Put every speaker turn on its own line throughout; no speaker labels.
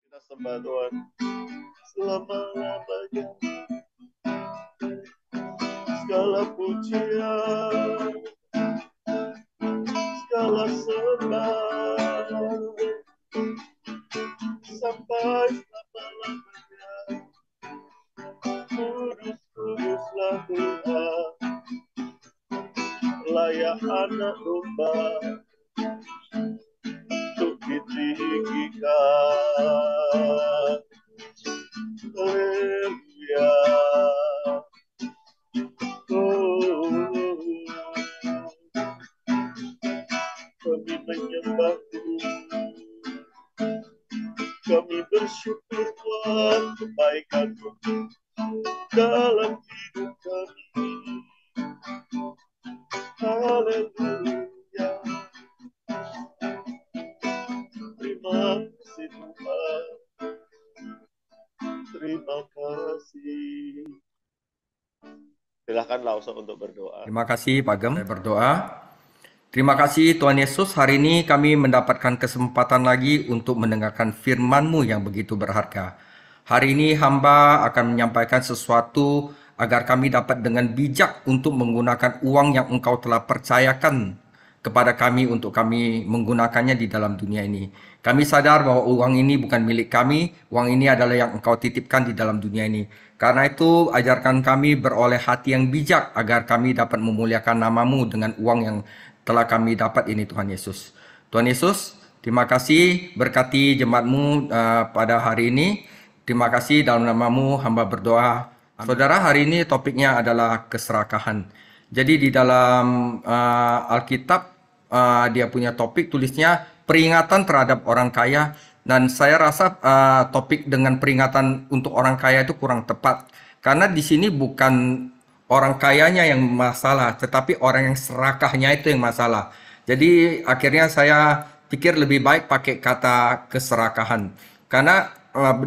Kita sembah Tuhan selama-lamanya. Segala pujian, segala sembah, sampai selama-lamanya. Kudus, kuduslah Tuhan, layak anak domba untuk ditinggikan. Haleluya. Kami menyembahmu, kami bersyukur Tuhan kebaikan-Mu dalam hidup kami. Haleluya. Terima kasih Tuhan, terima kasih. Silakan langsung untuk berdoa.
Terima kasih Pak Gem, saya berdoa. Terima kasih Tuhan Yesus, hari ini kami mendapatkan kesempatan lagi untuk mendengarkan firman-Mu yang begitu berharga. Hari ini hamba akan menyampaikan sesuatu agar kami dapat dengan bijak untuk menggunakan uang yang Engkau telah percayakan kepada kami untuk kami menggunakannya di dalam dunia ini. Kami sadar bahwa uang ini bukan milik kami, uang ini adalah yang Engkau titipkan di dalam dunia ini. Karena itu, ajarkan kami beroleh hati yang bijak agar kami dapat memuliakan nama-Mu dengan uang yang telah kami dapat ini, Tuhan Yesus. Tuhan Yesus, terima kasih berkati jemaat-Mu pada hari ini. Terima kasih dalam nama-Mu hamba berdoa. Saudara, hari ini topiknya adalah keserakahan. Jadi di dalam Alkitab dia punya topik tulisnya peringatan terhadap orang kaya, dan saya rasa topik dengan peringatan untuk orang kaya itu kurang tepat karena di sini bukan orang kayanya yang masalah, tetapi orang yang serakahnya itu yang masalah. Jadi akhirnya saya pikir lebih baik pakai kata keserakahan karena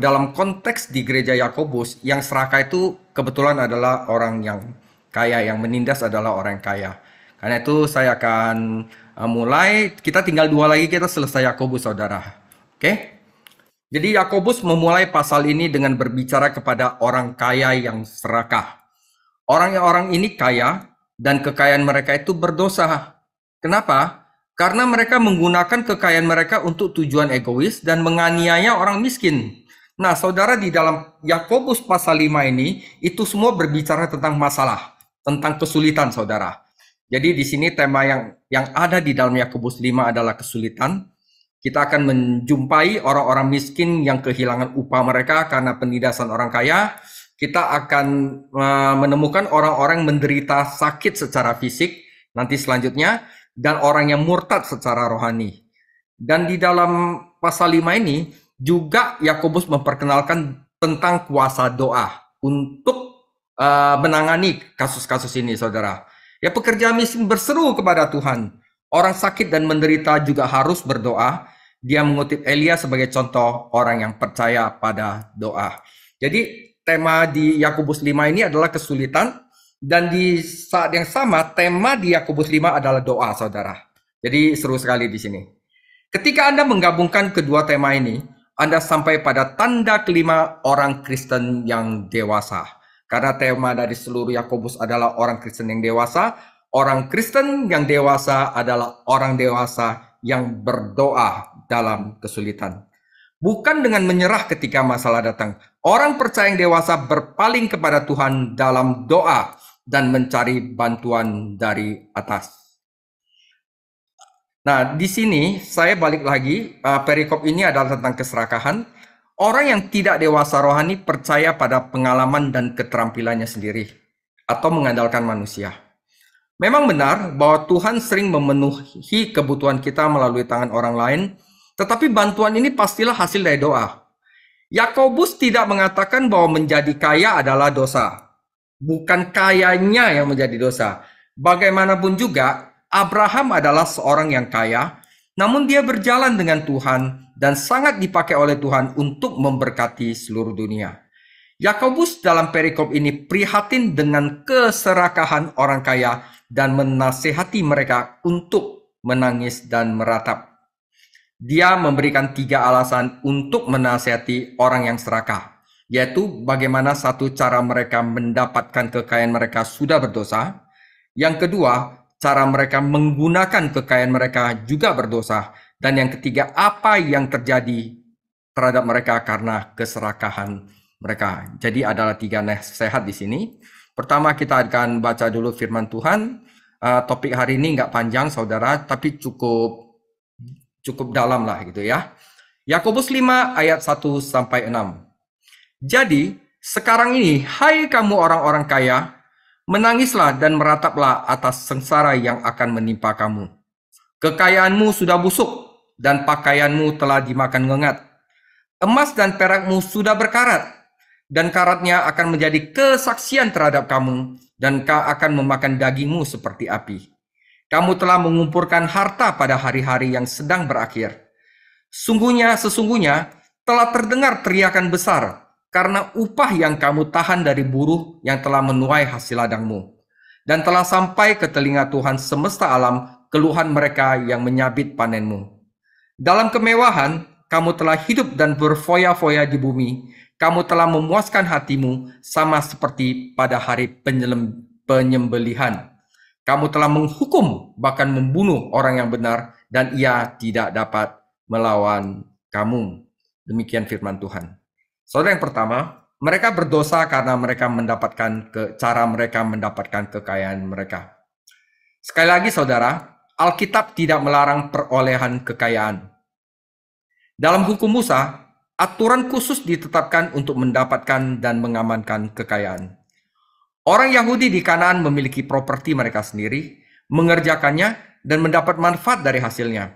dalam konteks di gereja Yakobus yang serakah itu kebetulan adalah orang yang kaya, yang menindas adalah orang kaya. Karena itu saya akan mulai, kita tinggal 2 lagi kita selesai Yakobus, saudara. Oke? Jadi Yakobus memulai pasal ini dengan berbicara kepada orang kaya yang serakah. Orang-orang ini kaya dan kekayaan mereka itu berdosa. Kenapa? Karena mereka menggunakan kekayaan mereka untuk tujuan egois dan menganiaya orang miskin. Nah, saudara, di dalam Yakobus pasal 5 ini, itu semua berbicara tentang masalah, tentang kesulitan, saudara. Jadi di sini tema yang ada di dalam Yakobus 5 adalah kesulitan. Kita akan menjumpai orang-orang miskin yang kehilangan upah mereka karena penindasan orang kaya. Kita akan menemukan orang-orang menderita sakit secara fisik nanti selanjutnya, dan orang yang murtad secara rohani. Dan di dalam pasal 5 ini juga Yakobus memperkenalkan tentang kuasa doa untuk menangani kasus-kasus ini, saudara. Ya, pekerja miskin berseru kepada Tuhan. Orang sakit dan menderita juga harus berdoa. Dia mengutip Elia sebagai contoh orang yang percaya pada doa. Jadi tema di Yakobus 5 ini adalah kesulitan, dan di saat yang sama tema di Yakobus 5 adalah doa, saudara. Jadi seru sekali di sini. Ketika Anda menggabungkan kedua tema ini, Anda sampai pada tanda kelima orang Kristen yang dewasa. Karena tema dari seluruh Yakobus adalah orang Kristen yang dewasa. Orang Kristen yang dewasa adalah orang dewasa yang berdoa dalam kesulitan. Bukan dengan menyerah ketika masalah datang. Orang percaya yang dewasa berpaling kepada Tuhan dalam doa dan mencari bantuan dari atas. Nah, di sini saya balik lagi, perikop ini adalah tentang keserakahan. Orang yang tidak dewasa rohani percaya pada pengalaman dan keterampilannya sendiri atau mengandalkan manusia. Memang benar bahwa Tuhan sering memenuhi kebutuhan kita melalui tangan orang lain, tetapi bantuan ini pastilah hasil dari doa. Yakobus tidak mengatakan bahwa menjadi kaya adalah dosa. Bukan kayanya yang menjadi dosa. Bagaimanapun juga, Abraham adalah seorang yang kaya, namun dia berjalan dengan Tuhan dan sangat dipakai oleh Tuhan untuk memberkati seluruh dunia. Yakobus dalam perikop ini prihatin dengan keserakahan orang kaya dan menasihati mereka untuk menangis dan meratap. Dia memberikan 3 alasan untuk menasihati orang yang serakah, yaitu bagaimana satu cara mereka mendapatkan kekayaan mereka sudah berdosa. Yang kedua, cara mereka menggunakan kekayaan mereka juga berdosa. Dan yang ketiga, apa yang terjadi terhadap mereka karena keserakahan mereka. Jadi adalah 3 nasihat di sini. Pertama kita akan baca dulu firman Tuhan. Topik hari ini nggak panjang saudara, tapi cukup dalam lah gitu ya. Yakobus 5 ayat 1 sampai 6. Jadi, sekarang ini, hai kamu orang-orang kaya, menangislah dan merataplah atas sengsara yang akan menimpa kamu. Kekayaanmu sudah busuk dan pakaianmu telah dimakan ngengat. Emas dan perakmu sudah berkarat, dan karatnya akan menjadi kesaksian terhadap kamu, dan akan memakan dagingmu seperti api. Kamu telah mengumpulkan harta pada hari-hari yang sedang berakhir. Sesungguhnya telah terdengar teriakan besar karena upah yang kamu tahan dari buruh yang telah menuai hasil ladangmu. Dan telah sampai ke telinga Tuhan semesta alam keluhan mereka yang menyabit panenmu. Dalam kemewahan, kamu telah hidup dan berfoya-foya di bumi. Kamu telah memuaskan hatimu sama seperti pada hari penyembelihan. Kamu telah menghukum, bahkan membunuh orang yang benar, dan ia tidak dapat melawan kamu. Demikian firman Tuhan. Saudara, yang pertama, mereka berdosa karena mereka cara mereka mendapatkan kekayaan mereka. Sekali lagi saudara, Alkitab tidak melarang perolehan kekayaan. Dalam hukum Musa, aturan khusus ditetapkan untuk mendapatkan dan mengamankan kekayaan. Orang Yahudi di Kanaan memiliki properti mereka sendiri, mengerjakannya, dan mendapat manfaat dari hasilnya.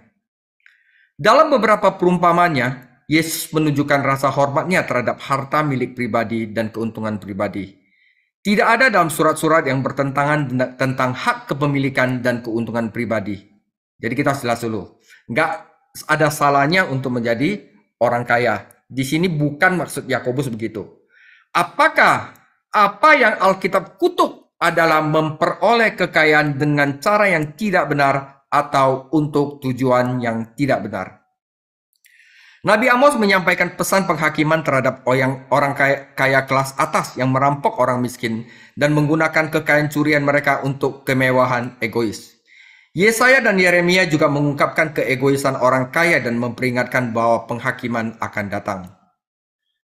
Dalam beberapa perumpamannya, Yesus menunjukkan rasa hormatnya terhadap harta milik pribadi dan keuntungan pribadi. Tidak ada dalam surat-surat yang bertentangan tentang hak kepemilikan dan keuntungan pribadi. Jadi kita jelas dulu, nggak ada salahnya untuk menjadi orang kaya. Di sini bukan maksud Yakobus begitu. Apakah apa yang Alkitab kutuk adalah memperoleh kekayaan dengan cara yang tidak benar atau untuk tujuan yang tidak benar? Nabi Amos menyampaikan pesan penghakiman terhadap orang kaya kelas atas yang merampok orang miskin dan menggunakan kekayaan curian mereka untuk kemewahan egois. Yesaya dan Yeremia juga mengungkapkan keegoisan orang kaya dan memperingatkan bahwa penghakiman akan datang.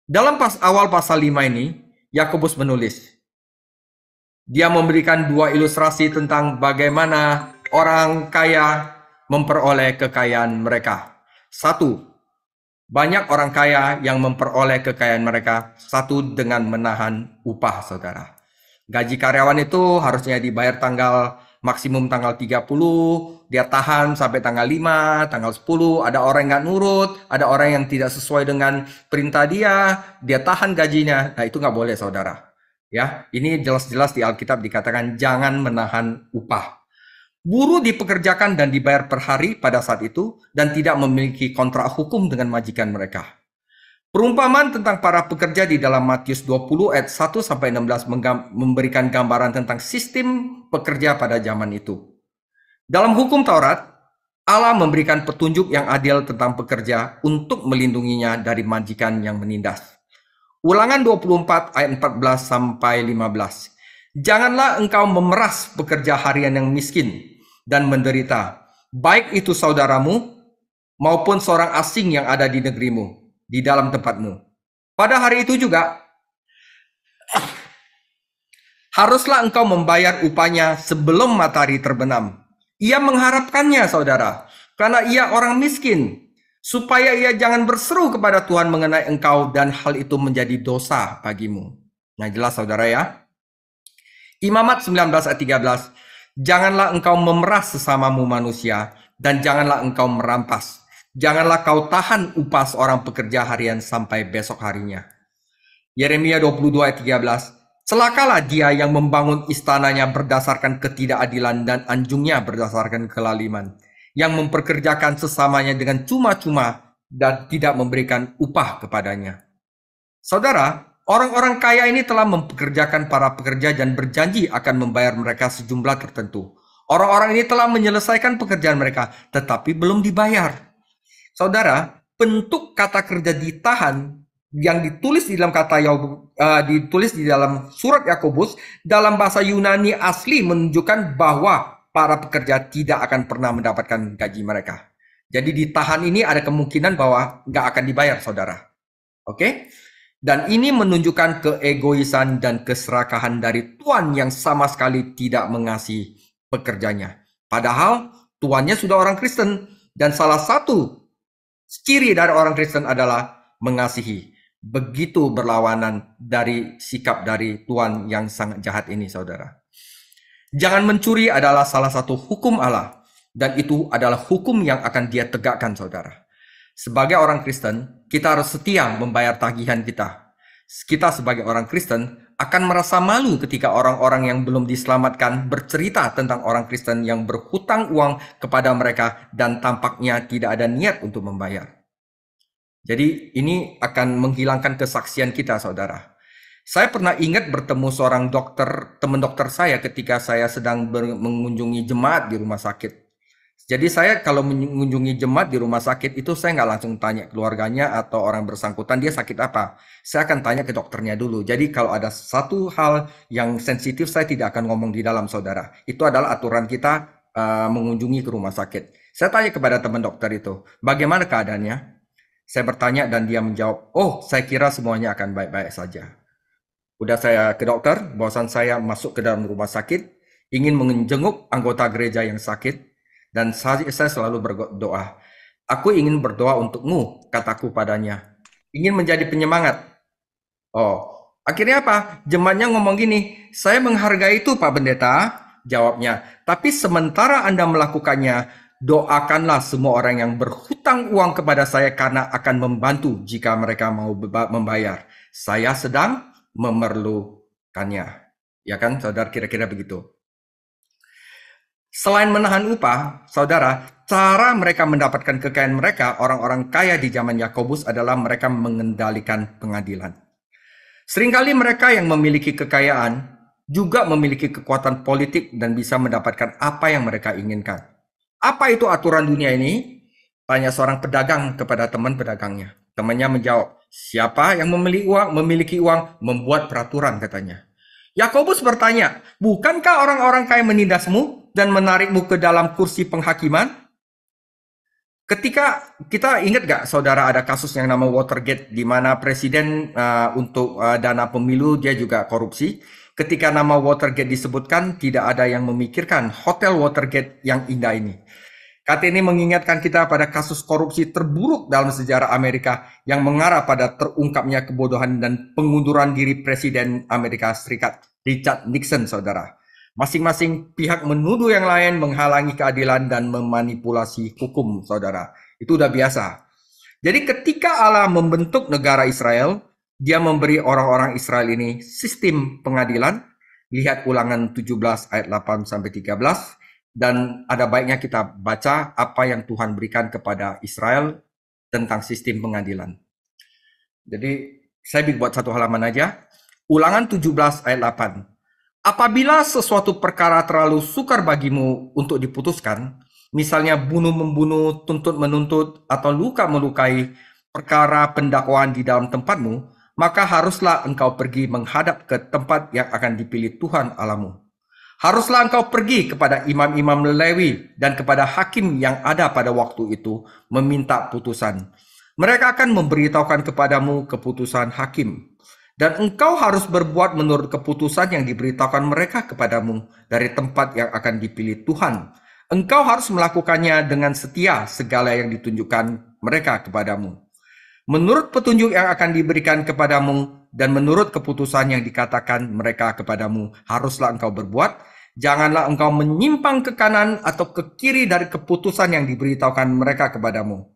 Dalam awal pasal 5 ini, Yakobus menulis. Dia memberikan 2 ilustrasi tentang bagaimana orang kaya memperoleh kekayaan mereka. 1. Banyak orang kaya yang memperoleh kekayaan mereka, 1 dengan menahan upah, saudara. Gaji karyawan itu harusnya dibayar maksimum tanggal 30, dia tahan sampai tanggal 5, tanggal 10, ada orang yang nggak nurut, ada orang yang tidak sesuai dengan perintah dia tahan gajinya. Nah, itu nggak boleh, saudara. Ya, ini jelas-jelas di Alkitab dikatakan jangan menahan upah. Buruh dipekerjakan dan dibayar per hari pada saat itu dan tidak memiliki kontrak hukum dengan majikan mereka. Perumpamaan tentang para pekerja di dalam Matius 20 ayat 1 sampai 16 memberikan gambaran tentang sistem pekerja pada zaman itu. Dalam hukum Taurat, Allah memberikan petunjuk yang adil tentang pekerja untuk melindunginya dari majikan yang menindas. Ulangan 24 ayat 14 sampai 15. Janganlah engkau memeras pekerja harian yang miskin dan menderita, baik itu saudaramu maupun seorang asing yang ada di negerimu, di dalam tempatmu. Pada hari itu juga, haruslah engkau membayar upahnya sebelum matahari terbenam. Ia mengharapkannya, saudara, karena ia orang miskin, supaya ia jangan berseru kepada Tuhan mengenai engkau dan hal itu menjadi dosa bagimu. Nah, jelas saudara ya. Imamat 19 ayat 13, janganlah engkau memeras sesamamu manusia, dan janganlah engkau merampas. Janganlah kau tahan upah seorang pekerja harian sampai besok harinya. Yeremia 22 ayat 13, celakalah dia yang membangun istananya berdasarkan ketidakadilan dan anjungnya berdasarkan kelaliman, yang memperkerjakan sesamanya dengan cuma-cuma dan tidak memberikan upah kepadanya. Saudara, orang-orang kaya ini telah mempekerjakan para pekerja dan berjanji akan membayar mereka sejumlah tertentu. Orang-orang ini telah menyelesaikan pekerjaan mereka, tetapi belum dibayar. Saudara, bentuk kata kerja ditahan yang ditulis di dalam ditulis di dalam surat Yakobus dalam bahasa Yunani asli menunjukkan bahwa para pekerja tidak akan pernah mendapatkan gaji mereka. Jadi ditahan ini ada kemungkinan bahwa nggak akan dibayar, saudara. Oke? Dan ini menunjukkan keegoisan dan keserakahan dari tuan yang sama sekali tidak mengasihi pekerjanya. Padahal tuannya sudah orang Kristen dan salah satu ciri dari orang Kristen adalah mengasihi. Begitu berlawanan dari sikap dari tuan yang sangat jahat ini, saudara. Jangan mencuri adalah salah satu hukum Allah. Dan itu adalah hukum yang akan dia tegakkan, saudara. Sebagai orang Kristen, kita harus setia membayar tagihan kita. Kita sebagai orang Kristen akan merasa malu ketika orang-orang yang belum diselamatkan bercerita tentang orang Kristen yang berhutang uang kepada mereka dan tampaknya tidak ada niat untuk membayar. Jadi ini akan menghilangkan kesaksian kita, saudara. Saya pernah ingat bertemu seorang dokter, teman dokter saya ketika saya sedang mengunjungi jemaat di rumah sakit. Jadi saya kalau mengunjungi jemaat di rumah sakit itu saya nggak langsung tanya keluarganya atau orang bersangkutan dia sakit apa. Saya akan tanya ke dokternya dulu. Jadi kalau ada satu hal yang sensitif saya tidak akan ngomong di dalam, saudara. Itu adalah aturan kita mengunjungi ke rumah sakit. Saya tanya kepada teman dokter itu, bagaimana keadaannya? Saya bertanya dan dia menjawab, oh saya kira semuanya akan baik-baik saja. Udah saya ke dokter, bahwasan saya masuk ke dalam rumah sakit, ingin menjenguk anggota gereja yang sakit, dan saya selalu berdoa. Aku ingin berdoa untukmu, kataku padanya. Ingin menjadi penyemangat. Oh, akhirnya apa? Jemaatnya ngomong gini, saya menghargai itu Pak Pendeta, jawabnya. Tapi sementara Anda melakukannya, doakanlah semua orang yang berhutang uang kepada saya karena akan membantu jika mereka mau membayar. Saya sedang memerlukannya. Ya kan, saudara, kira-kira begitu. Selain menahan upah, saudara, cara mereka mendapatkan kekayaan mereka, orang-orang kaya di zaman Yakobus adalah mereka mengendalikan pengadilan. Seringkali mereka yang memiliki kekayaan juga memiliki kekuatan politik dan bisa mendapatkan apa yang mereka inginkan. Apa itu aturan dunia ini? Tanya seorang pedagang kepada teman pedagangnya. Temannya menjawab, siapa yang memiliki uang membuat peraturan, katanya. Yakobus bertanya, bukankah orang-orang kaya menindasmu dan menarikmu ke dalam kursi penghakiman? Ketika kita ingat gak, saudara, ada kasus yang nama Watergate, di mana presiden untuk dana pemilu dia juga korupsi. Ketika nama Watergate disebutkan, tidak ada yang memikirkan Hotel Watergate yang indah ini. Kata ini mengingatkan kita pada kasus korupsi terburuk dalam sejarah Amerika yang mengarah pada terungkapnya kebodohan dan pengunduran diri Presiden Amerika Serikat Richard Nixon, saudara. Masing-masing pihak menuduh yang lain menghalangi keadilan dan memanipulasi hukum, saudara. Itu udah biasa. Jadi ketika Allah membentuk negara Israel, dia memberi orang-orang Israel ini sistem pengadilan. Lihat Ulangan 17 ayat 8 sampai 13. Dan ada baiknya kita baca apa yang Tuhan berikan kepada Israel tentang sistem pengadilan. Jadi saya buat satu halaman aja. Ulangan 17 ayat 8. Apabila sesuatu perkara terlalu sukar bagimu untuk diputuskan, misalnya bunuh-membunuh, tuntut-menuntut, atau luka-melukai perkara pendakwaan di dalam tempatmu, maka haruslah engkau pergi menghadap ke tempat yang akan dipilih Tuhan Allahmu. Haruslah engkau pergi kepada imam-imam Lewi dan kepada hakim yang ada pada waktu itu meminta putusan. Mereka akan memberitahukan kepadamu keputusan hakim. Dan engkau harus berbuat menurut keputusan yang diberitahukan mereka kepadamu dari tempat yang akan dipilih Tuhan. Engkau harus melakukannya dengan setia segala yang ditunjukkan mereka kepadamu. Menurut petunjuk yang akan diberikan kepadamu dan menurut keputusan yang dikatakan mereka kepadamu, haruslah engkau berbuat. Janganlah engkau menyimpang ke kanan atau ke kiri dari keputusan yang diberitahukan mereka kepadamu.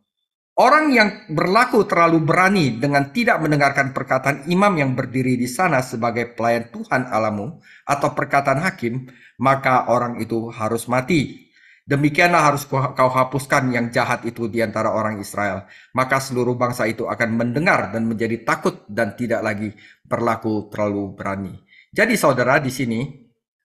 Orang yang berlaku terlalu berani dengan tidak mendengarkan perkataan imam yang berdiri di sana sebagai pelayan Tuhan Allahmu atau perkataan hakim, maka orang itu harus mati. Demikianlah harus kau hapuskan yang jahat itu di antara orang Israel. Maka seluruh bangsa itu akan mendengar dan menjadi takut dan tidak lagi berlaku terlalu berani. Jadi saudara, di sini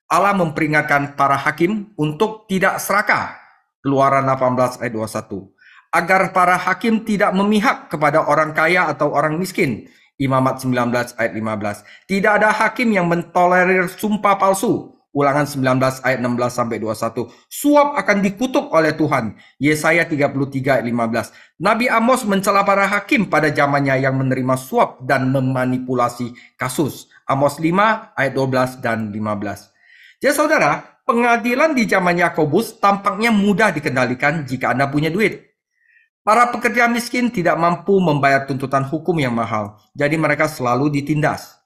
Allah memperingatkan para hakim untuk tidak serakah. Keluaran 18 ayat 21. agar para hakim tidak memihak kepada orang kaya atau orang miskin. Imamat 19 ayat 15. Tidak ada hakim yang mentolerir sumpah palsu. Ulangan 19 ayat 16 sampai 21. Suap akan dikutuk oleh Tuhan. Yesaya 33 ayat 15. Nabi Amos mencela para hakim pada zamannya yang menerima suap dan memanipulasi kasus. Amos 5 ayat 12 dan 15. Jadi saudara, pengadilan di zaman Yakobus tampaknya mudah dikendalikan jika Anda punya duit. Para pekerja miskin tidak mampu membayar tuntutan hukum yang mahal, jadi mereka selalu ditindas.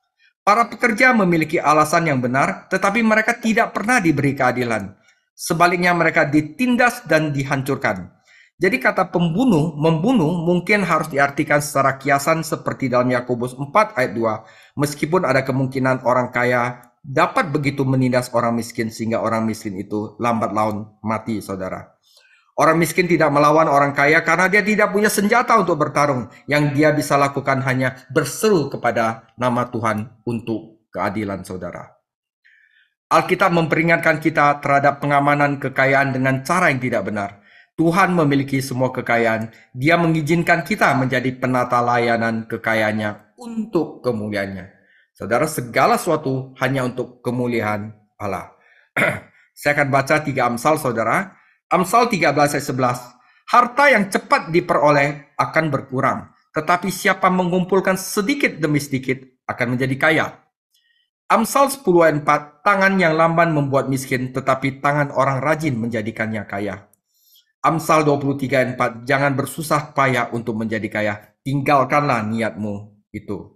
Para pekerja memiliki alasan yang benar, tetapi mereka tidak pernah diberi keadilan. Sebaliknya mereka ditindas dan dihancurkan. Jadi kata membunuh mungkin harus diartikan secara kiasan seperti dalam Yakobus 4 ayat 2. Meskipun ada kemungkinan orang kaya dapat begitu menindas orang miskin sehingga orang miskin itu lambat laun mati, saudara. Orang miskin tidak melawan orang kaya karena dia tidak punya senjata untuk bertarung. Yang dia bisa lakukan hanya berseru kepada nama Tuhan untuk keadilan, saudara. Alkitab memperingatkan kita terhadap pengamanan kekayaan dengan cara yang tidak benar. Tuhan memiliki semua kekayaan. Dia mengizinkan kita menjadi penata layanan kekayaannya untuk kemuliaannya. Saudara, segala sesuatu hanya untuk kemuliaan Allah. Saya akan baca 3 Amsal, saudara. Amsal 13 ayat 11. Harta yang cepat diperoleh akan berkurang, tetapi siapa mengumpulkan sedikit demi sedikit akan menjadi kaya. Amsal 10 ayat 4. Tangan yang lamban membuat miskin, tetapi tangan orang rajin menjadikannya kaya. Amsal 23 ayat 4. Jangan bersusah payah untuk menjadi kaya, tinggalkanlah niatmu itu.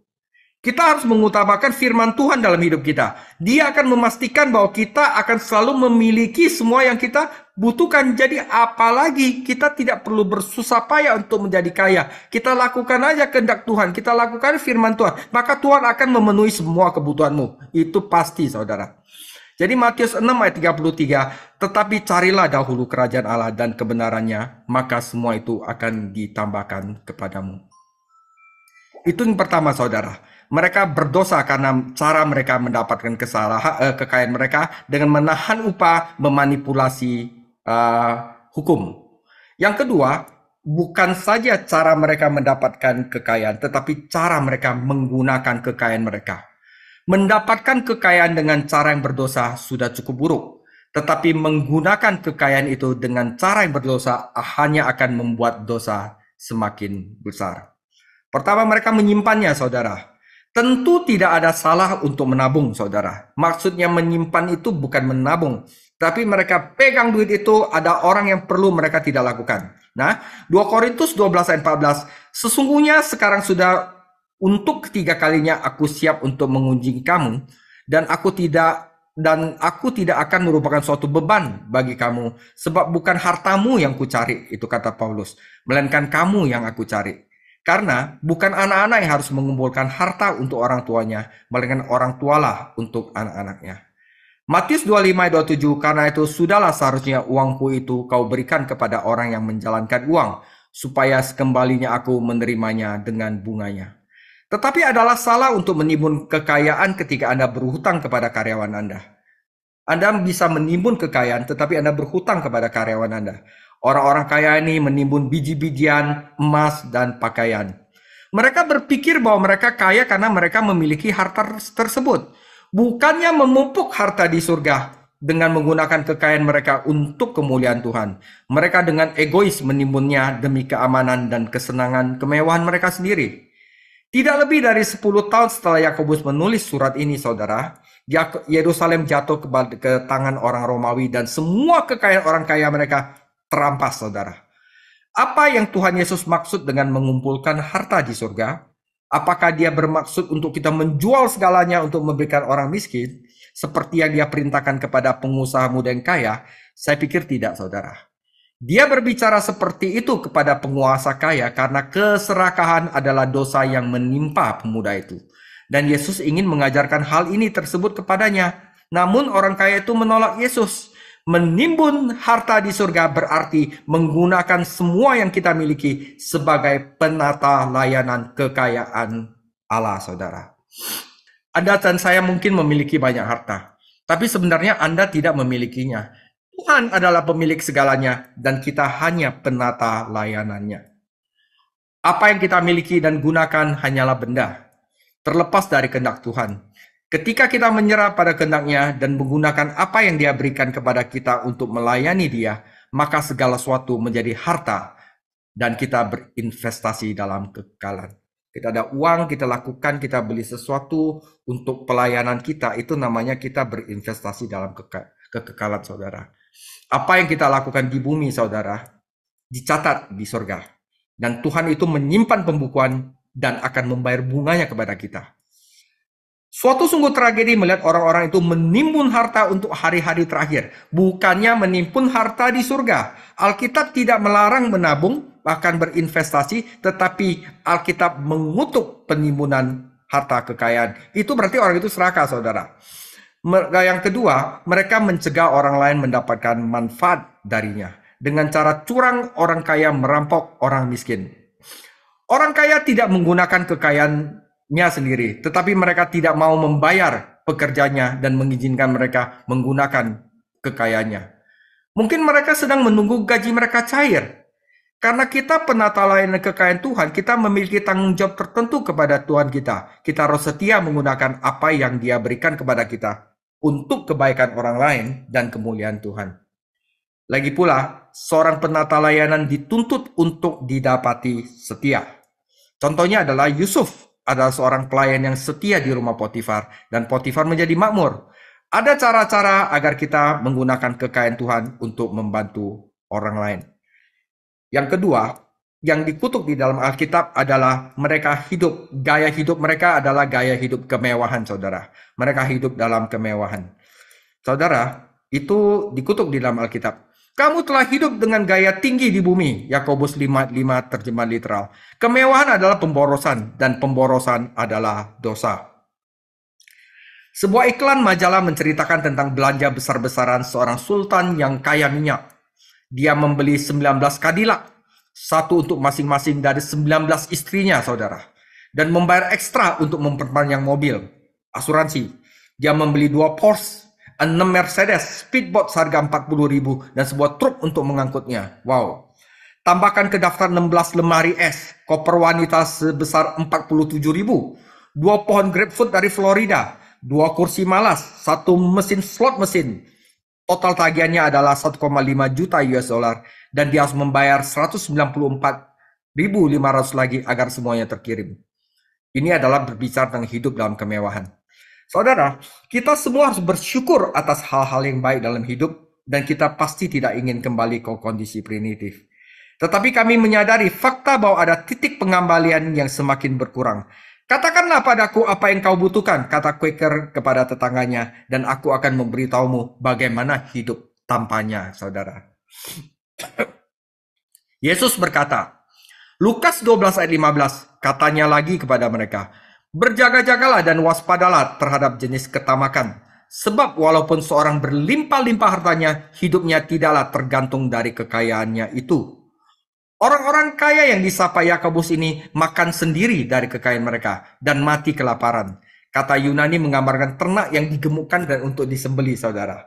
Kita harus mengutamakan firman Tuhan dalam hidup kita. Dia akan memastikan bahwa kita akan selalu memiliki semua yang kita butuhkan. Jadi apalagi kita tidak perlu bersusah payah untuk menjadi kaya. Kita lakukan aja kehendak Tuhan. Kita lakukan firman Tuhan. Maka Tuhan akan memenuhi semua kebutuhanmu. Itu pasti, saudara. Jadi Matius 6 ayat 33. Tetapi carilah dahulu kerajaan Allah dan kebenarannya, maka semua itu akan ditambahkan kepadamu. Itu yang pertama, saudara. Mereka berdosa karena cara mereka mendapatkan kekayaan mereka dengan menahan upah, memanipulasi hukum. Yang kedua, bukan saja cara mereka mendapatkan kekayaan, tetapi cara mereka menggunakan kekayaan mereka. Mendapatkan kekayaan dengan cara yang berdosa sudah cukup buruk, tetapi menggunakan kekayaan itu dengan cara yang berdosa hanya akan membuat dosa semakin besar. Pertama, mereka menyimpannya, saudara. Tentu tidak ada salah untuk menabung, saudara. Maksudnya menyimpan itu bukan menabung. Tapi mereka pegang duit itu, ada orang yang perlu mereka tidak lakukan. Nah, 2 Korintus 12 ayat 14. Sesungguhnya sekarang sudah untuk ketiga kalinya aku siap untuk mengunjungi kamu. Dan aku tidak akan merupakan suatu beban bagi kamu. Sebab bukan hartamu yang kucari, itu kata Paulus. Melainkan kamu yang aku cari. Karena bukan anak-anak yang harus mengumpulkan harta untuk orang tuanya, melainkan orang tualah untuk anak-anaknya. Matius 25 ayat 27, karena itu sudahlah seharusnya uangku itu kau berikan kepada orang yang menjalankan uang, supaya sekembalinya aku menerimanya dengan bunganya. Tetapi adalah salah untuk menimbun kekayaan ketika Anda berhutang kepada karyawan Anda. Anda bisa menimbun kekayaan, tetapi Anda berhutang kepada karyawan Anda. Orang-orang kaya ini menimbun biji-bijian, emas, dan pakaian. Mereka berpikir bahwa mereka kaya karena mereka memiliki harta tersebut. Bukannya memupuk harta di surga dengan menggunakan kekayaan mereka untuk kemuliaan Tuhan. Mereka dengan egois menimbunnya demi keamanan dan kesenangan kemewahan mereka sendiri. Tidak lebih dari 10 tahun setelah Yakobus menulis surat ini, saudara, Yerusalem jatuh ke tangan orang Romawi dan semua kekayaan orang kaya mereka terampas, saudara. Apa yang Tuhan Yesus maksud dengan mengumpulkan harta di surga? Apakah dia bermaksud untuk kita menjual segalanya untuk memberikan orang miskin? Seperti yang dia perintahkan kepada pengusaha muda yang kaya? Saya pikir tidak, saudara. Dia berbicara seperti itu kepada penguasa kaya karena keserakahan adalah dosa yang menimpa pemuda itu. Dan Yesus ingin mengajarkan hal ini tersebut kepadanya. Namun orang kaya itu menolak Yesus. Menimbun harta di surga berarti menggunakan semua yang kita miliki sebagai penata layanan kekayaan Allah, saudara. Anda dan saya mungkin memiliki banyak harta, tapi sebenarnya Anda tidak memilikinya. Tuhan adalah pemilik segalanya dan kita hanya penata layanannya. Apa yang kita miliki dan gunakan hanyalah benda, terlepas dari kehendak Tuhan. Ketika kita menyerah pada kehendaknya dan menggunakan apa yang Dia berikan kepada kita untuk melayani Dia, maka segala sesuatu menjadi harta dan kita berinvestasi dalam kekekalan. Kita ada uang, kita lakukan, kita beli sesuatu untuk pelayanan kita, itu namanya kita berinvestasi dalam kekekalan, saudara. Apa yang kita lakukan di bumi, saudara, dicatat di surga. Dan Tuhan itu menyimpan pembukuan dan akan membayar bunganya kepada kita. Suatu sungguh tragedi melihat orang-orang itu menimbun harta untuk hari-hari terakhir. Bukannya menimbun harta di surga. Alkitab tidak melarang menabung, bahkan berinvestasi, tetapi Alkitab mengutuk penimbunan harta kekayaan. Itu berarti orang itu serakah, saudara. Yang kedua, mereka mencegah orang lain mendapatkan manfaat darinya. Dengan cara curang, orang kaya merampok orang miskin. Orang kaya tidak menggunakan kekayaannya sendiri, tetapi mereka tidak mau membayar pekerjanya dan mengizinkan mereka menggunakan kekayaannya. Mungkin mereka sedang menunggu gaji mereka cair. Karena kita penata layanan kekayaan Tuhan, kita memiliki tanggung jawab tertentu kepada Tuhan kita. Kita harus setia menggunakan apa yang Dia berikan kepada kita untuk kebaikan orang lain dan kemuliaan Tuhan. Lagi pula, seorang penata layanan dituntut untuk didapati setia. Contohnya adalah Yusuf adalah seorang pelayan yang setia di rumah Potifar, dan Potifar menjadi makmur. Ada cara-cara agar kita menggunakan kekayaan Tuhan untuk membantu orang lain. Yang kedua, yang dikutuk di dalam Alkitab adalah gaya hidup mereka adalah gaya hidup kemewahan, saudara. Mereka hidup dalam kemewahan. Saudara, itu dikutuk di dalam Alkitab. Kamu telah hidup dengan gaya tinggi di bumi. Yakobus 5:5 terjemahan literal. Kemewahan adalah pemborosan dan pemborosan adalah dosa. Sebuah iklan majalah menceritakan tentang belanja besar-besaran seorang sultan yang kaya minyak. Dia membeli 19 Cadillac, satu untuk masing-masing dari 19 istrinya, saudara. Dan membayar ekstra untuk memperpanjang mobil, asuransi. Dia membeli 2 Porsche, 6 Mercedes, speedboat seharga 40.000 dan sebuah truk untuk mengangkutnya. Wow. Tambahkan ke daftar 16 lemari es, koper wanita sebesar 47.000, 2 pohon grapefruit dari Florida, 2 kursi malas, 1 mesin slot mesin. Total tagihannya adalah 1,5 juta US dollar dan dia harus membayar 194.500 lagi agar semuanya terkirim. Ini adalah berbicara tentang hidup dalam kemewahan. Saudara, kita semua harus bersyukur atas hal-hal yang baik dalam hidup dan kita pasti tidak ingin kembali ke kondisi primitif. Tetapi kami menyadari fakta bahwa ada titik pengembalian yang semakin berkurang. Katakanlah padaku apa yang kau butuhkan, kata Quaker kepada tetangganya, dan aku akan memberitahumu bagaimana hidup tanpanya, saudara. Yesus berkata, Lukas 12 ayat 15, katanya lagi kepada mereka, berjaga-jagalah dan waspadalah terhadap jenis ketamakan, sebab walaupun seorang berlimpah-limpah hartanya, hidupnya tidaklah tergantung dari kekayaannya itu. Orang-orang kaya yang disapa Yakobus ini makan sendiri dari kekayaan mereka dan mati kelaparan. Kata Yunani menggambarkan ternak yang digemukkan dan untuk disembelih, saudara.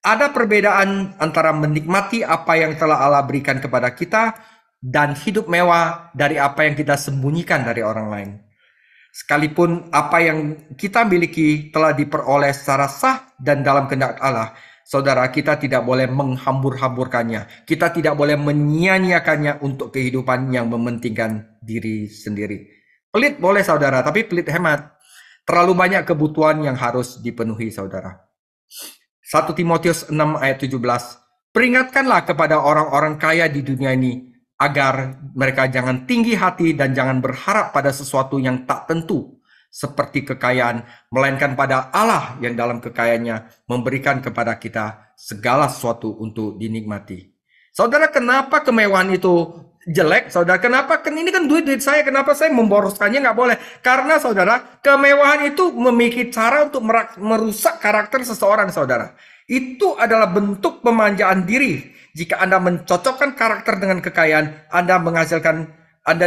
Ada perbedaan antara menikmati apa yang telah Allah berikan kepada kita dan hidup mewah dari apa yang kita sembunyikan dari orang lain. Sekalipun apa yang kita miliki telah diperoleh secara sah dan dalam kehendak Allah, saudara, kita tidak boleh menghambur-hamburkannya. Kita tidak boleh menyia-nyiakannya untuk kehidupan yang mementingkan diri sendiri. Pelit boleh, saudara, tapi pelit hemat. Terlalu banyak kebutuhan yang harus dipenuhi, saudara. 1 Timotius 6 ayat 17. Peringatkanlah kepada orang-orang kaya di dunia ini agar mereka jangan tinggi hati dan jangan berharap pada sesuatu yang tak tentu seperti kekayaan, melainkan pada Allah yang dalam kekayaannya memberikan kepada kita segala sesuatu untuk dinikmati. Saudara, kenapa kemewahan itu jelek? Saudara, kenapa? Ini kan duit saya, kenapa saya memboroskannya? Nggak boleh. Karena, saudara, kemewahan itu memiliki cara untuk merusak karakter seseorang, saudara. Itu adalah bentuk pemanjaan diri. Jika Anda mencocokkan karakter dengan kekayaan, Anda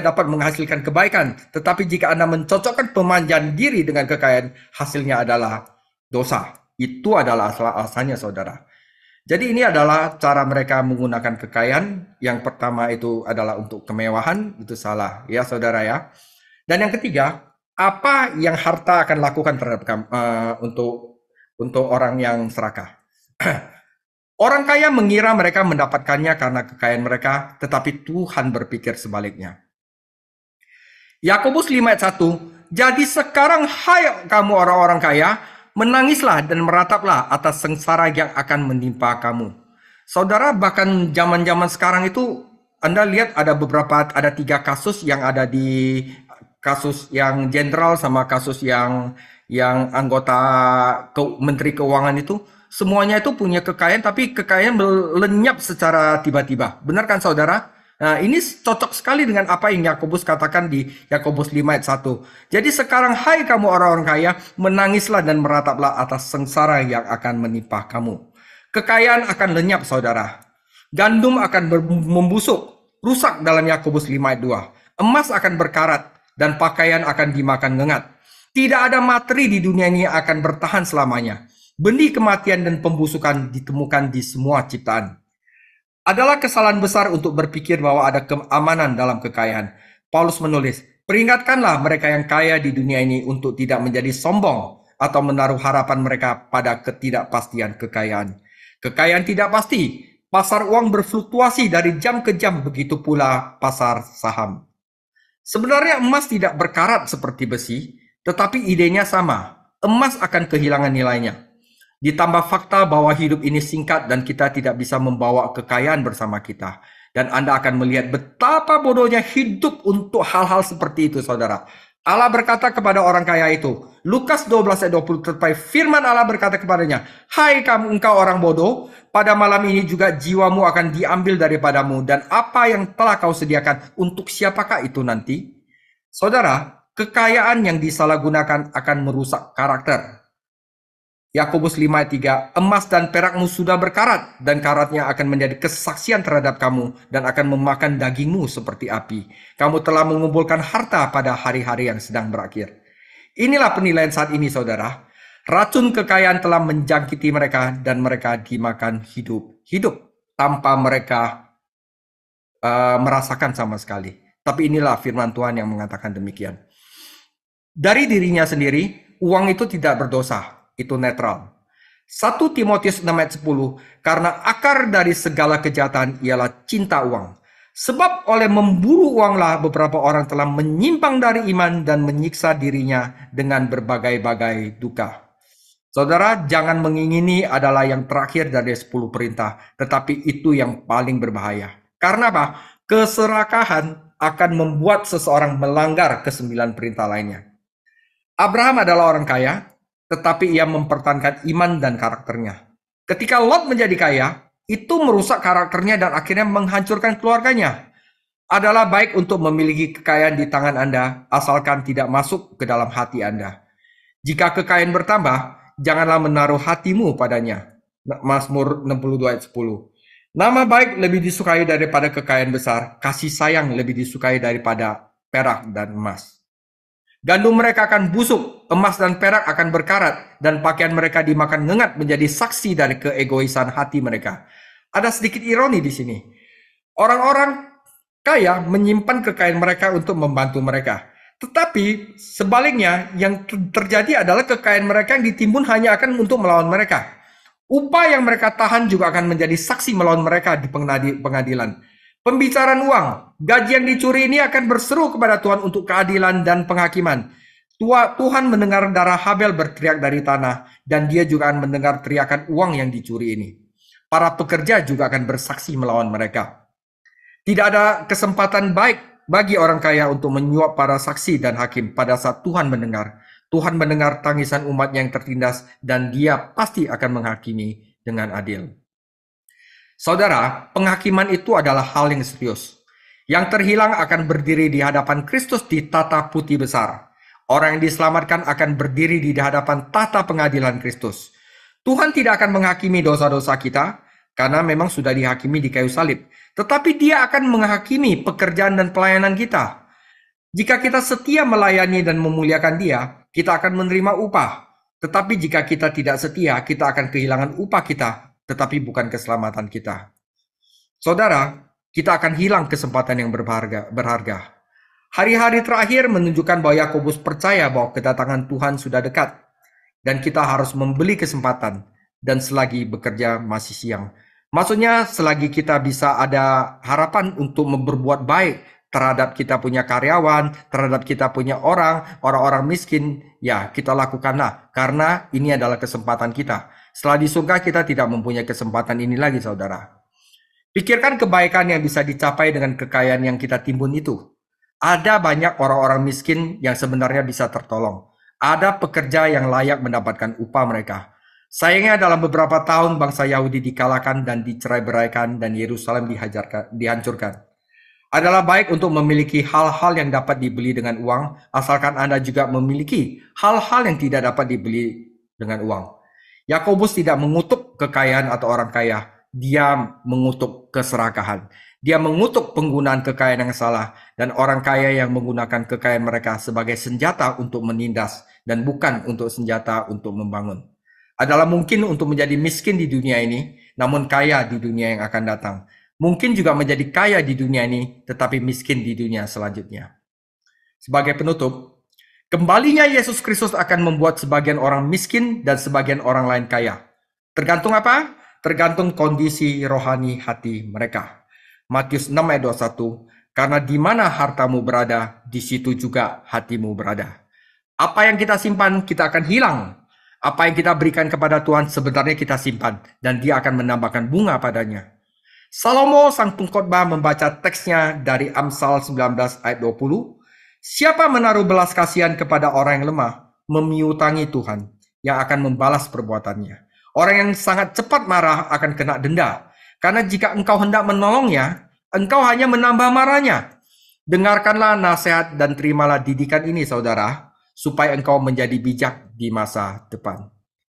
dapat menghasilkan kebaikan. Tetapi jika Anda mencocokkan pemanjaan diri dengan kekayaan, hasilnya adalah dosa. Itu adalah asal-asalnya, saudara. Jadi ini adalah cara mereka menggunakan kekayaan. Yang pertama itu adalah untuk kemewahan, itu salah ya saudara ya. Dan yang ketiga, apa yang harta akan lakukan terhadap kamu untuk orang yang serakah? Orang kaya mengira mereka mendapatkannya karena kekayaan mereka, tetapi Tuhan berpikir sebaliknya. Yakobus 5 ayat 1, jadi sekarang hai kamu orang-orang kaya, menangislah dan merataplah atas sengsara yang akan menimpa kamu. Saudara, bahkan zaman-zaman sekarang itu, Anda lihat ada 3 kasus yang ada di kasus yang jenderal sama kasus yang anggota Menteri Keuangan itu, semuanya itu punya kekayaan, tapi kekayaan melenyap secara tiba-tiba. Benar kan saudara? Nah, ini cocok sekali dengan apa yang Yakobus katakan di Yakobus 5 ayat 1. Jadi sekarang hai kamu orang-orang kaya, menangislah dan merataplah atas sengsara yang akan menimpa kamu. Kekayaan akan lenyap saudara. Gandum akan membusuk, rusak dalam Yakobus 5 ayat 2. Emas akan berkarat dan pakaian akan dimakan ngengat. Tidak ada materi di dunia ini akan bertahan selamanya. Benih kematian dan pembusukan ditemukan di semua ciptaan. Adalah kesalahan besar untuk berpikir bahwa ada keamanan dalam kekayaan. Paulus menulis, peringatkanlah mereka yang kaya di dunia ini untuk tidak menjadi sombong atau menaruh harapan mereka pada ketidakpastian kekayaan. Kekayaan tidak pasti. Pasar uang berfluktuasi dari jam ke jam, begitu pula pasar saham. Sebenarnya emas tidak berkarat seperti besi, tetapi idenya sama. Emas akan kehilangan nilainya. Ditambah fakta bahwa hidup ini singkat dan kita tidak bisa membawa kekayaan bersama kita. Dan Anda akan melihat betapa bodohnya hidup untuk hal-hal seperti itu, saudara. Allah berkata kepada orang kaya itu, Lukas 12 ayat 20, tetapi firman Allah berkata kepadanya, hai kamu engkau orang bodoh, pada malam ini juga jiwamu akan diambil daripadamu, dan apa yang telah kau sediakan, untuk siapakah itu nanti? Saudara, kekayaan yang disalahgunakan akan merusak karakter. Yakobus 5 ayat 3, emas dan perakmu sudah berkarat, dan karatnya akan menjadi kesaksian terhadap kamu, dan akan memakan dagingmu seperti api. Kamu telah mengumpulkan harta pada hari-hari yang sedang berakhir. Inilah penilaian saat ini, saudara. Racun kekayaan telah menjangkiti mereka, dan mereka dimakan hidup-hidup, tanpa mereka merasakan sama sekali. Tapi inilah firman Tuhan yang mengatakan demikian. Dari dirinya sendiri, uang itu tidak berdosa. Itu netral. 1 Timotius 6 ayat 10, karena akar dari segala kejahatan ialah cinta uang. Sebab oleh memburu uanglah beberapa orang telah menyimpang dari iman dan menyiksa dirinya dengan berbagai-bagai duka. Saudara, jangan mengingini adalah yang terakhir dari 10 perintah, tetapi itu yang paling berbahaya. Karena apa? Keserakahan akan membuat seseorang melanggar ke-9 perintah lainnya. Abraham adalah orang kaya, tetapi ia mempertahankan iman dan karakternya. Ketika Lot menjadi kaya, itu merusak karakternya dan akhirnya menghancurkan keluarganya. Adalah baik untuk memiliki kekayaan di tangan Anda, asalkan tidak masuk ke dalam hati Anda. Jika kekayaan bertambah, janganlah menaruh hatimu padanya. Mazmur 62 ayat 10. Nama baik lebih disukai daripada kekayaan besar, kasih sayang lebih disukai daripada perak dan emas. Gandum mereka akan busuk, emas dan perak akan berkarat, dan pakaian mereka dimakan ngengat menjadi saksi dari keegoisan hati mereka. Ada sedikit ironi di sini. Orang-orang kaya menyimpan kekayaan mereka untuk membantu mereka. Tetapi sebaliknya yang terjadi adalah kekayaan mereka yang ditimbun hanya akan untuk melawan mereka. Upah yang mereka tahan juga akan menjadi saksi melawan mereka di pengadilan. Pembicaraan uang, gaji yang dicuri ini akan berseru kepada Tuhan untuk keadilan dan penghakiman. Tuhan mendengar darah Habel berteriak dari tanah, dan dia juga akan mendengar teriakan uang yang dicuri ini. Para pekerja juga akan bersaksi melawan mereka. Tidak ada kesempatan baik bagi orang kaya untuk menyuap para saksi dan hakim pada saat Tuhan mendengar. Tuhan mendengar tangisan umatnya yang tertindas, dan dia pasti akan menghakimi dengan adil. Saudara, penghakiman itu adalah hal yang serius. Yang terhilang akan berdiri di hadapan Kristus di tata putih besar. Orang yang diselamatkan akan berdiri di hadapan tata pengadilan Kristus. Tuhan tidak akan menghakimi dosa-dosa kita, karena memang sudah dihakimi di kayu salib. Tetapi dia akan menghakimi pekerjaan dan pelayanan kita. Jika kita setia melayani dan memuliakan dia, kita akan menerima upah. Tetapi jika kita tidak setia, kita akan kehilangan upah kita tetapi bukan keselamatan kita. Saudara, kita akan hilang kesempatan yang berharga. Hari-hari terakhir menunjukkan bahwa Yakobus percaya bahwa kedatangan Tuhan sudah dekat, dan kita harus membeli kesempatan, dan selagi bekerja masih siang. Maksudnya, selagi kita bisa ada harapan untuk berbuat baik terhadap kita punya karyawan, terhadap kita punya orang-orang miskin, ya kita lakukanlah, karena ini adalah kesempatan kita. Setelah di surga, kita tidak mempunyai kesempatan ini lagi, saudara. Pikirkan kebaikan yang bisa dicapai dengan kekayaan yang kita timbun itu. Ada banyak orang-orang miskin yang sebenarnya bisa tertolong. Ada pekerja yang layak mendapatkan upah mereka. Sayangnya dalam beberapa tahun bangsa Yahudi dikalahkan dan dicerai-beraikan dan Yerusalem dihancurkan. Adalah baik untuk memiliki hal-hal yang dapat dibeli dengan uang, asalkan Anda juga memiliki hal-hal yang tidak dapat dibeli dengan uang. Yakobus tidak mengutuk kekayaan atau orang kaya, dia mengutuk keserakahan. Dia mengutuk penggunaan kekayaan yang salah dan orang kaya yang menggunakan kekayaan mereka sebagai senjata untuk menindas dan bukan untuk senjata untuk membangun. Adalah mungkin untuk menjadi miskin di dunia ini, namun kaya di dunia yang akan datang. Mungkin juga menjadi kaya di dunia ini, tetapi miskin di dunia selanjutnya. Sebagai penutup, kembalinya Yesus Kristus akan membuat sebagian orang miskin dan sebagian orang lain kaya. Tergantung apa? Tergantung kondisi rohani hati mereka. Matius 6 ayat 21, karena di mana hartamu berada, di situ juga hatimu berada. Apa yang kita simpan, kita akan hilang. Apa yang kita berikan kepada Tuhan, sebenarnya kita simpan, dan Dia akan menambahkan bunga padanya. Salomo sang pengkhotbah membaca teksnya dari Amsal 19 ayat 20. Siapa menaruh belas kasihan kepada orang yang lemah, memiutangi Tuhan yang akan membalas perbuatannya. Orang yang sangat cepat marah akan kena denda. Karena jika engkau hendak menolongnya, engkau hanya menambah marahnya. Dengarkanlah nasihat dan terimalah didikan ini, saudara, supaya engkau menjadi bijak di masa depan.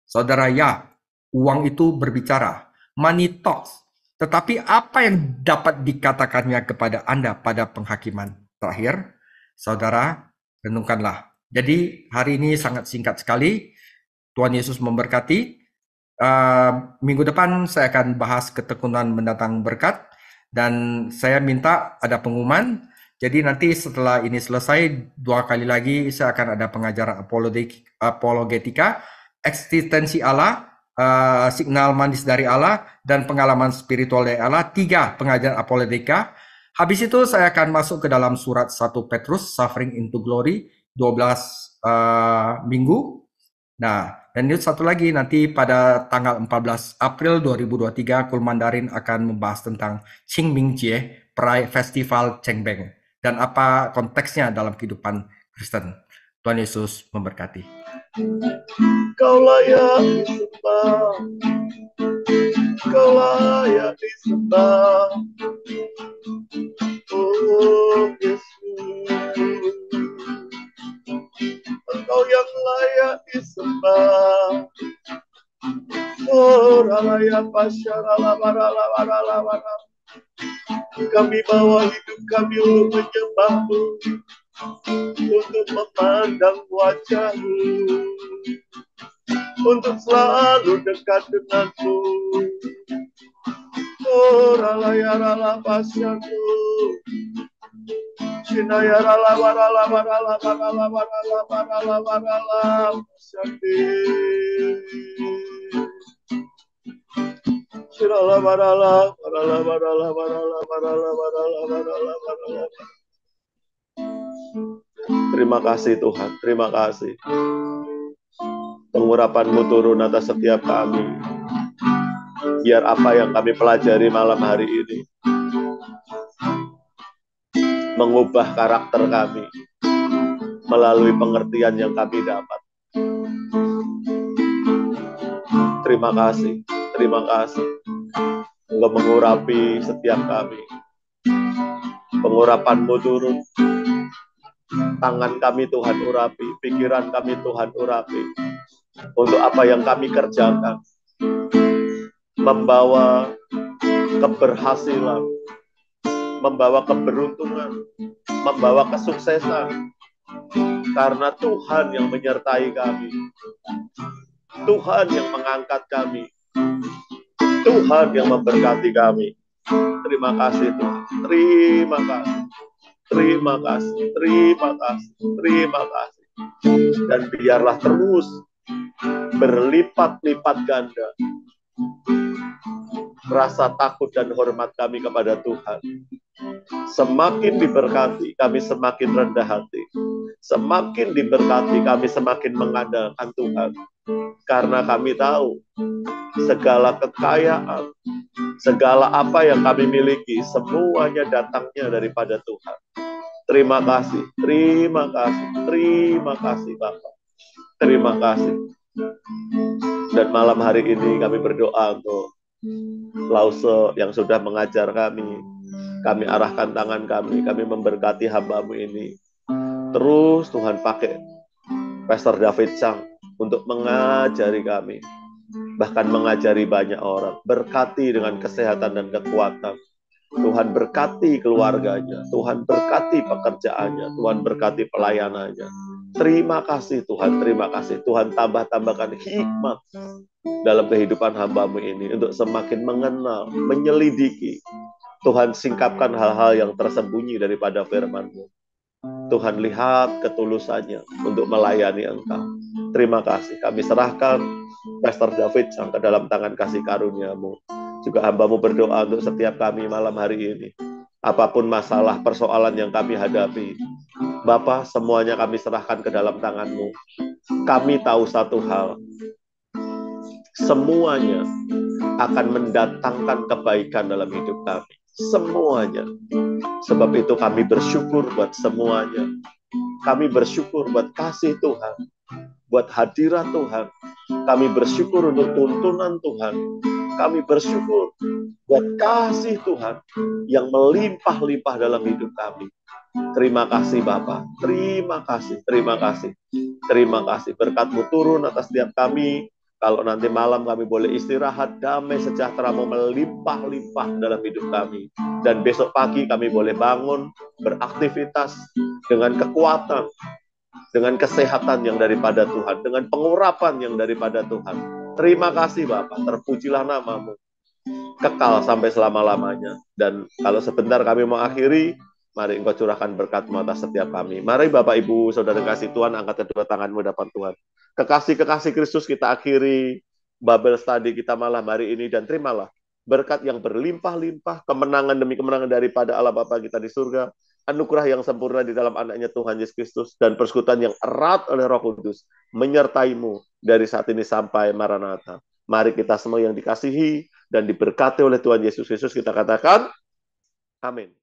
Saudara, ya, uang itu berbicara. Money talks. Tetapi apa yang dapat dikatakannya kepada Anda pada penghakiman terakhir? Saudara, renungkanlah. Jadi hari ini sangat singkat sekali. Tuhan Yesus memberkati. Minggu depan saya akan bahas ketekunan mendatang berkat. Dan saya minta ada pengumuman. Jadi nanti setelah ini selesai, 2 kali lagi saya akan ada pengajaran apologetika, eksistensi Allah, signal manis dari Allah, dan pengalaman spiritual dari Allah. 3 pengajaran apologetika. Habis itu saya akan masuk ke dalam surat 1 Petrus, Suffering into Glory, 12 minggu. Nah, dan itu satu lagi, nanti pada tanggal 14 April 2023, Kul Mandarin akan membahas tentang Qingmingjie, Festival Cengbeng, dan apa konteksnya dalam kehidupan Kristen. Tuhan Yesus memberkati.
Kau layak disembah, kau layak disembah, oh Yesus, Engkau yang layak disembah. Oh ralaya pasyarala barala barala barala. Kami bawa hidup kami untuk menyembah-Mu, untuk memandang wajah-Mu, untuk selalu dekat dengan-Mu. Oh ralaya rala pasyaku, Shinaya rala barala barala barala barala barala barala pasyati. Shirala barala barala barala barala barala barala barala barala. Terima kasih Tuhan, terima kasih. Pengurapan-Mu turun atas setiap kami. Biar apa yang kami pelajari malam hari ini mengubah karakter kami melalui pengertian yang kami dapat. Terima kasih, terima kasih. Engkau mengurapi setiap kami. Pengurapan-Mu turun. Tangan kami Tuhan urapi, pikiran kami Tuhan urapi. Untuk apa yang kami kerjakan, membawa keberhasilan, membawa keberuntungan, membawa kesuksesan. Karena Tuhan yang menyertai kami, Tuhan yang mengangkat kami, Tuhan yang memberkati kami. Terima kasih Tuhan. Terima kasih. Terima kasih. Terima kasih. Terima kasih. Dan biarlah terus berlipat-lipat ganda rasa takut dan hormat kami kepada Tuhan. Semakin diberkati, kami semakin rendah hati. Semakin diberkati, kami semakin mengandalkan Tuhan. Karena kami tahu segala kekayaan, segala apa yang kami miliki, semuanya datangnya daripada Tuhan. Terima kasih, terima kasih, terima kasih Bapak. Terima kasih. Dan malam hari ini kami berdoa untuk Lause yang sudah mengajar kami. Kami arahkan tangan kami memberkati hamba-Mu ini. Terus Tuhan pakai Pastor David Chang untuk mengajari kami. Bahkan mengajari banyak orang. Berkati dengan kesehatan dan kekuatan. Tuhan berkati keluarganya. Tuhan berkati pekerjaannya. Tuhan berkati pelayanannya. Terima kasih Tuhan, terima kasih. Tuhan tambahkan hikmat dalam kehidupan hamba-Mu ini untuk semakin mengenal, menyelidiki. Tuhan singkapkan hal-hal yang tersembunyi daripada firman-Mu. Tuhan lihat ketulusannya untuk melayani Engkau. Terima kasih. Kami serahkan Pastor David ke dalam tangan kasih karunia-Mu. Juga hamba-Mu berdoa untuk setiap kami malam hari ini. Apapun masalah, persoalan yang kami hadapi, Bapa, semuanya kami serahkan ke dalam tangan-Mu. Kami tahu satu hal, semuanya akan mendatangkan kebaikan dalam hidup kami. Semuanya. Sebab itu kami bersyukur buat semuanya. Kami bersyukur buat kasih Tuhan, buat hadirat Tuhan. Kami bersyukur untuk tuntunan Tuhan. Kami bersyukur buat kasih Tuhan yang melimpah-limpah dalam hidup kami. Terima kasih Bapa, terima kasih, terima kasih. Terima kasih, berkat-Mu turun atas setiap kami. Kalau nanti malam kami boleh istirahat, damai sejahtera-Mu melimpah-limpah dalam hidup kami. Dan besok pagi kami boleh bangun, beraktivitas dengan kekuatan, dengan kesehatan yang daripada Tuhan, dengan pengurapan yang daripada Tuhan. Terima kasih Bapa, terpujilah nama-Mu. Kekal sampai selama-lamanya. Dan kalau sebentar kami mau akhiri, mari Engkau curahkan berkat-Mu atas setiap kami. Mari Bapak, Ibu, Saudara kasih Tuhan, angkat kedua tangan-Mu depan Tuhan. Kekasih-kekasih Kristus, kita akhiri Babel Study kita malam hari ini, dan terimalah berkat yang berlimpah-limpah, kemenangan demi kemenangan daripada Allah Bapa kita di surga, anugerah yang sempurna di dalam anaknya Tuhan Yesus Kristus, dan persekutuan yang erat oleh Roh Kudus, menyertai-Mu dari saat ini sampai Maranatha. Mari kita semua yang dikasihi dan diberkati oleh Tuhan Yesus Kristus, kita katakan, amin.